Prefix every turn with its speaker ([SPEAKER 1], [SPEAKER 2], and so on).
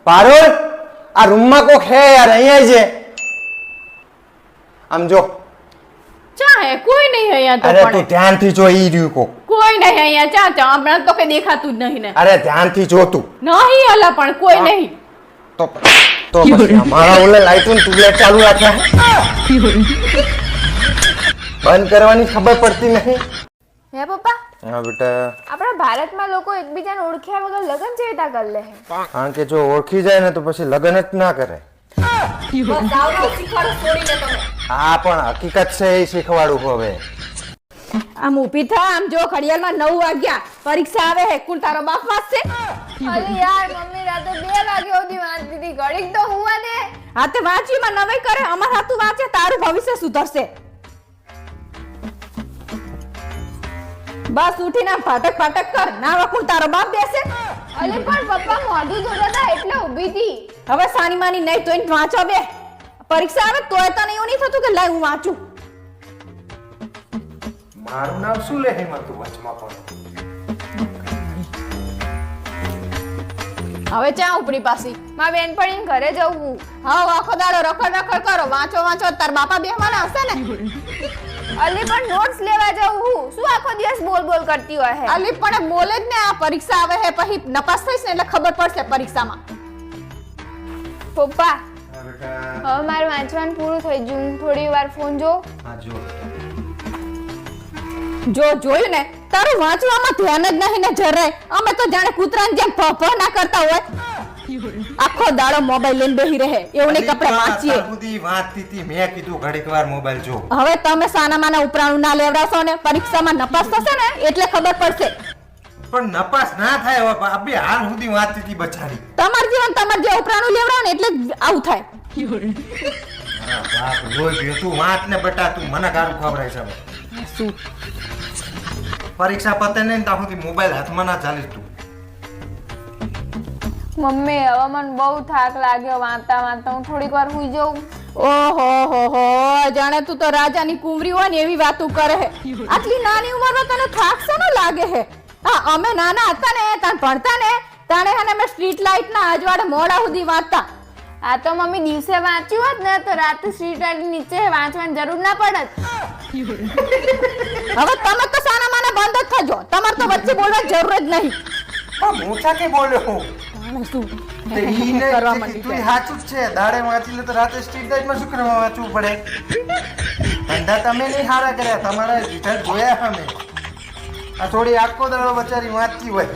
[SPEAKER 1] પારુલ આ રૂમમાં કોક હે યાર અહીંયા છે આમ જો
[SPEAKER 2] ચા હે કોઈ નહીં અહીંયા તો
[SPEAKER 1] અરે
[SPEAKER 2] પણ
[SPEAKER 1] તું ધ્યાનથી જો ઈ રહ્યું કોક
[SPEAKER 2] કોઈ નહીં અહીંયા ચા ચા હમણાં તો કઈ દેખાતું જ નહીં ને
[SPEAKER 1] અરે ધ્યાનથી જો તું
[SPEAKER 2] નહીં અલા પણ કોઈ નહીં
[SPEAKER 1] તો પછી અમારા ઓલે લાઈટો ને ટ્યુબલાઈટ ચાલુ રાખ્યા બંધ કરવાની ખબર પડતી નહીં
[SPEAKER 3] હે પપ્પા
[SPEAKER 1] હા બેટા
[SPEAKER 3] આપણા ભારતમાં લોકો એકબીજાને ઓળખ્યા વગર લગ્ન જેવી રીતે કરી લે
[SPEAKER 1] કારણ કે જો ઓળખી જાય ને તો પછી લગ્ન જ ના કરે હા પણ હકીકત છે એ શીખવાડું હવે
[SPEAKER 2] આમ ઊભી થા આમ જો ઘડિયાળમાં 9 વાગ્યા પરીક્ષા આવે હે કુલ તારો બાપ વાંચશે
[SPEAKER 3] અલી યાર મમ્મી રાતે 2 વાગે સુધી વાંચતી હતી ઘડીક તો હુવા દે
[SPEAKER 2] હા તે વાંચીમાં નવાઈ કરે અમાર હાથું વાંચે તારું ભવિષ્ય સુધરશે બસ ઉઠીને ફાટક ફાટક કર ના વકુલ તારો બાપ બેસે
[SPEAKER 3] અલી પણ પપ્પા મોઢું ધોતા એટલે ઊભી હતી
[SPEAKER 2] હવે સાની માની નહીં તોય વાંચો બે પરીક્ષા આવે તોય તને એવું નહીં થતું કે લાય હું વાંચું
[SPEAKER 1] મારું નામ શું લે હેમાં તું વચમાં પણ
[SPEAKER 2] હવે ચા ઉપડી પાછી
[SPEAKER 3] મારા બેનપણીને ઘરે જવું
[SPEAKER 2] હા આખો દાડો રખડ રખડ કરો વાંચો વાંચો તાર બાપા બેહવાના હશે ને
[SPEAKER 3] અલી પણ નોટ્સ લેવા જવું શું આખો દિવસ બોલ બોલ કરતી હોય હે
[SPEAKER 2] અલી પણ બોલે જ ને આ પરીક્ષા આવે હે પછી નપાસ થઈશ ને એટલે ખબર પડશે પરીક્ષામાં
[SPEAKER 3] પપ્પા
[SPEAKER 1] બેટા
[SPEAKER 3] હવે મારું વાંચવાનું પૂરું થઈ ગયું થોડી વાર ફોન જો
[SPEAKER 1] હા જો
[SPEAKER 2] જો જોયું ને તારું વાંચવામાં ધ્યાન જ નહીં ને જરાય અમે તો જાણે કૂતરાની જેમ ભભ ના કરતા હોય આખો દાડો મોબાઈલ લઈને બેહી રહે એવું નહીં કપડે વાંચીએ
[SPEAKER 1] બુધી વાંચતી હતી મેં કીધું ઘડીક વાર મોબાઈલ જો
[SPEAKER 2] હવે તમે સાના માના ઉપરાણું ના લેવડાવશો ને પરીક્ષામાં નપાસ થશે ને એટલે ખબર પડશે
[SPEAKER 1] પણ નપાસ ના થાય હવે આપી હાલ સુધી વાંચતી હતી બચારી
[SPEAKER 2] તમાર જીવન તમાર જે ઉપરાણું લેવડાવો ને એટલે જ આવું થાય
[SPEAKER 1] હા બાપ લોહી ગયો તું વાંચ ને બેટા તું મને ગારું ખવડાય છે હવે
[SPEAKER 2] શું
[SPEAKER 1] પરીક્ષા પતે ને ત્યાં સુધી મોબાઈલ હાથમાં ના ચાલીસ તું
[SPEAKER 3] મમ્મી હવે મને બહુ થાક લાગ્યો વાંચતા વાંચતા હું થોડીક વાર સુઈ જાઉં
[SPEAKER 2] ઓહો હો હો જાણે તું તો રાજાની કુંવરી હોય ને એવી વાતો કરે હે આટલી નાની ઉંમરમાં તને થાક શેનો લાગે હે હા અમે નાના હતા ને તાણ ભણતા ને તાણે હને અમે સ્ટ્રીટ લાઇટ ના અજવાળે મોડા સુધી વાંચતા
[SPEAKER 3] આ તો મમ્મી દિવસે વાંચ્યું હોત ને તો રાતે સ્ટ્રીટ લાઇટ નીચે વાંચવાની જરૂર ના પડત
[SPEAKER 2] હવે તમે તો સાના માના બંધ જ થજો તમારે તો વચ્ચે બોલવાની જરૂર જ નહીં
[SPEAKER 1] પણ મોટા કે બોલ્યો હું
[SPEAKER 2] જાણે શું
[SPEAKER 1] તે ઈને
[SPEAKER 2] કરવા
[SPEAKER 1] તું
[SPEAKER 2] માંડી છે.
[SPEAKER 1] સાચું જ છે દાડે વાંચી લે તો રાતે સ્ટ્રીટ લાઇટમાં શું કરવા વાંચવું પડે ધંધા તમે નહીં હારા કર્યા તમારા રિઝલ્ટ જોયા અમે આ થોડી આખો દાડો બચારી વાંચતી હોય